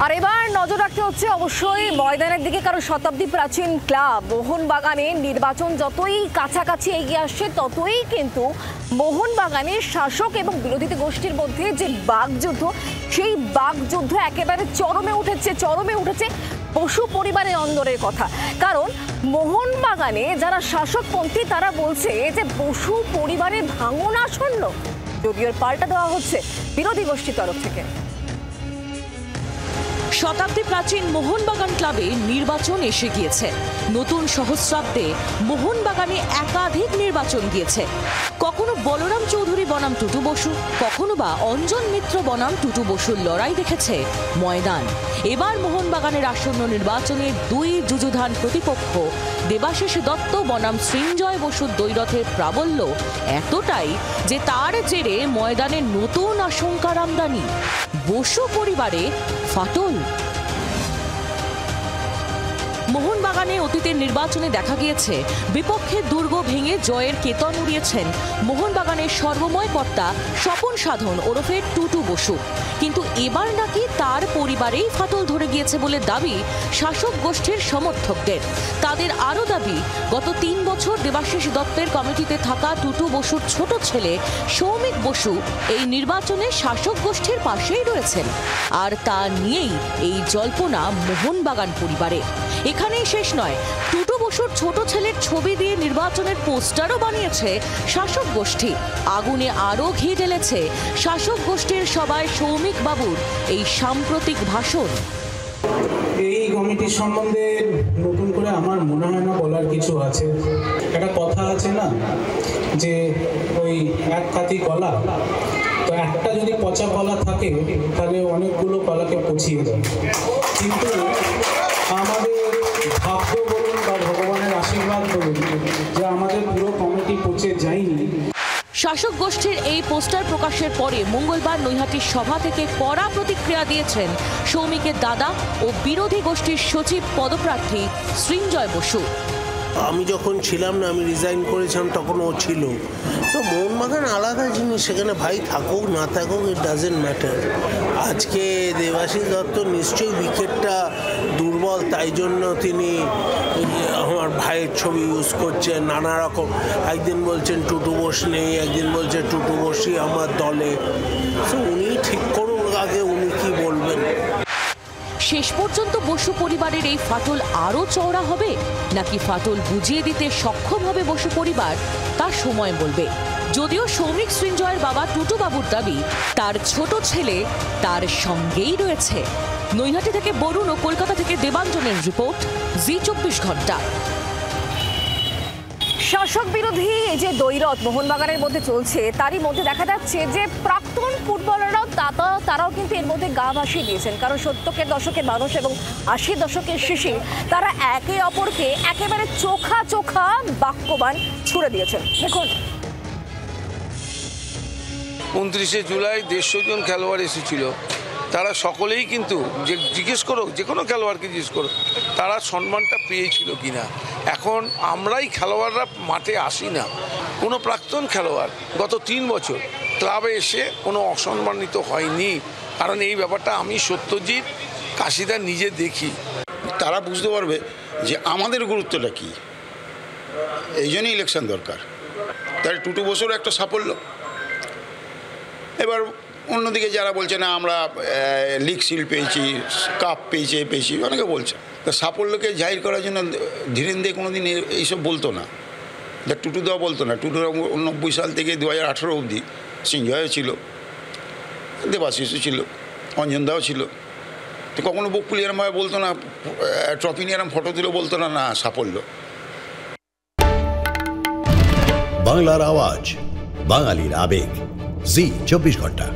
আর এবার নজর রাখতে হচ্ছে অবশ্যই ময়দানের দিকে, কারণ শতাব্দী প্রাচীন ক্লাব মোহনবাগানের নির্বাচন যতই কাছাকাছি এগিয়ে আসছে ততই কিন্তু মোহনবাগানের শাসক এবং বিরোধী গোষ্ঠীর মধ্যে যে বাকযুদ্ধ, সেই বাকযুদ্ধ একেবারে চরমে উঠেছে বসু পরিবারের অন্দরের কথা। কারণ মোহনবাগানে যারা শাসকপন্থী তারা বলছে যে বসু পরিবারের ভাঙন আসন্ন, যদিও পাল্টা দেওয়া হচ্ছে বিরোধী গোষ্ঠীর তরফ থেকে। শতাব্দী প্রাচীন মোহনবাগান ক্লাবে নির্বাচন এসে গিয়েছে। নতুন সহস্রাব্দে মোহনবাগানে একাধিক নির্বাচন গিয়েছে। কখনো বলরাম চৌধুরী বনাম টুটু বসু, কখনো বা অঞ্জন মিত্র বনাম টুটু বসুর লড়াই দেখেছে ময়দান। এবার মোহনবাগানের আসন্ন নির্বাচনে দুই যুযুধান প্রতিপক্ষ দেবাশিস দত্ত বনাম সৃঞ্জয় বসুর দ্বৈরথের প্রাবল্য এতটাই যে তার জেরে ময়দানে নতুন আশঙ্কার আমদানি। বসু পরিবারে ফাটল। মোহনবাগানে অতীতের নির্বাচনে দেখা গিয়েছে বিপক্ষের দুর্গ ভেঙে জয়ের কেতন উড়িয়েছেন মোহনবাগানের সর্বময় কর্তা স্বপন সাধন ওরফে টুটু বসু। কিন্তু এবার নাকি তার পরিবারেই ফাটল ধরে গিয়েছে বলে দাবি শাসক গোষ্ঠীর সমর্থকদের। তাদের আরও দাবি, গত 3 বছর দেবাশিস দত্তের কমিটিতে থাকা টুটু বসুর ছোট ছেলে সৌমিক বসু এই নির্বাচনে শাসক গোষ্ঠীর পাশেই রয়েছেন। আর তা নিয়েই এই জল্পনা মোহনবাগান পরিবারে। এখানেই শেষ নয়, টুটু বসুর ছোট ছেলের ছবি দিয়ে নির্বাচনের পোস্টারও বানিয়েছে শাসক গোষ্ঠী। আগুনে আরও ঘি ঢেলেছে শাসক গোষ্ঠীর সভায় সৌমিক বাবুর এই সাম্প্রতিক ভাষণ। এই কমিটির সম্বন্ধে নতুন করে আমার মনে হয় না বলার কিছু আছে। একটা কথা আছে না যে ওই এক কাতি কলা, তো একটা যদি পচা কলা থাকে তাহলে অনেকগুলো কলাকে পচিয়ে দেয়। কিন্তু আমাদের ভাগ্য বলুন বা ভগবানের আশীর্বাদ বলুন যে আমাদের পুরো কমিটি পচে যায়নি। শাসক গোষ্ঠীর এই পোস্টার প্রকাশের পরে মঙ্গলবার নৈহাটির সভা থেকে কড়া প্রতিক্রিয়া দিয়েছেন সৌমিকের দাদা ও বিরোধী গোষ্ঠীর সচিব পদপ্রার্থী সৃঞ্জয় বসু। আমি যখন ছিলাম না, আমি রিজাইন করেছিলাম, তখন ও ছিল। তো মোহনবাগান আলাদা জিনিস, সেখানে ভাই থাকুক না থাকুক ইট ডাজেন্ট ম্যাটার। আজকে দেবাশিস দত্ত নিশ্চয়ই উইকেটটা দুর্বল, তাই জন্য তিনি আমার ভাইয়ের ছবি ইউজ করছেন নানা রকম। একদিন বলছেন টুটু বোস নেই, একদিন বলছে টুটু বসই আমার দলে। তো উনি ঠিক করুন আগে উনি কি বলবেন। শেষ পর্যন্ত বসু পরিবারের এই ফাটল আরও চওড়া হবে নাকি ফাটল বুঝিয়ে দিতে সক্ষম হবে বসু পরিবার, তা সময় বলবে। যদিও সৌমিক সৃঞ্জয়ের বাবা টুটু বাবুর দাবি তার ছোট ছেলে তার সঙ্গেই রয়েছে। নৈহাটি থেকে বরুণ ও কলকাতা থেকে দেবাঞ্জনের রিপোর্ট, জি24 ঘন্টা। শাসক বিরোধী এই যে দ্বৈরথ মোহনবাগানের মধ্যে চলছে, তারই মধ্যে দেখা যাচ্ছে যে প্রাক্তন ফুটবলাররাও তারাও কিন্তু এর মধ্যে গা ভাসিয়ে দিয়েছেন। কারণ 70-এর দশকের মানুষ এবং 80-র দশকের শিশির, তারা একে অপরকে একেবারে চোখা বাক্যবান ছুড়ে দিয়েছেন। দেখুন, 29শে জুলাই 150 জন খেলোয়াড় এসেছিল। তারা সকলেই কিন্তু জিজ্ঞেস করো, যে কোনো খেলোয়াড়কে জিজ্ঞেস করো তারা সম্মানটা পেয়েছিল কিনা। এখন আমরাই খেলোয়াড়রা মাঠে আসি না। কোনো প্রাক্তন খেলোয়াড় গত 3 বছর ক্লাবে এসে কোনো অসম্মানিত হয়নি। কারণ এই ব্যাপারটা আমি সত্যজিৎ কাশিদার নিজে দেখি। তারা বুঝতে পারবে যে আমাদের গুরুত্বটা কী। এই জন্যই ইলেকশন দরকার। তাই টুটু বসুরও একটা সাফল্য। এবার অন্যদিকে যারা বলছে না আমরা লিগ শিল্ড পেয়েছি, কাপ পেয়েছি অনেকে বলছে। তা সাফল্যকে জাহির করার জন্য ধীরেন্দ্র কোনোদিন এইসব বলতো না, যা টুটু দেওয়া বলতো না। টুটু 90 সাল থেকে 2018 অবধি সৃঞ্জয়ও ছিল, দেবাশিসও ছিল, অঞ্জন দাও ছিল। তো কখনো বকুল এরমভাবে বলতো না, ট্রফি নিয়ে এরম ফটো তুলে বলতো না সাফল্য। বাংলার আওয়াজ, বাঙালির আবেগ, জি24 ঘন্টা।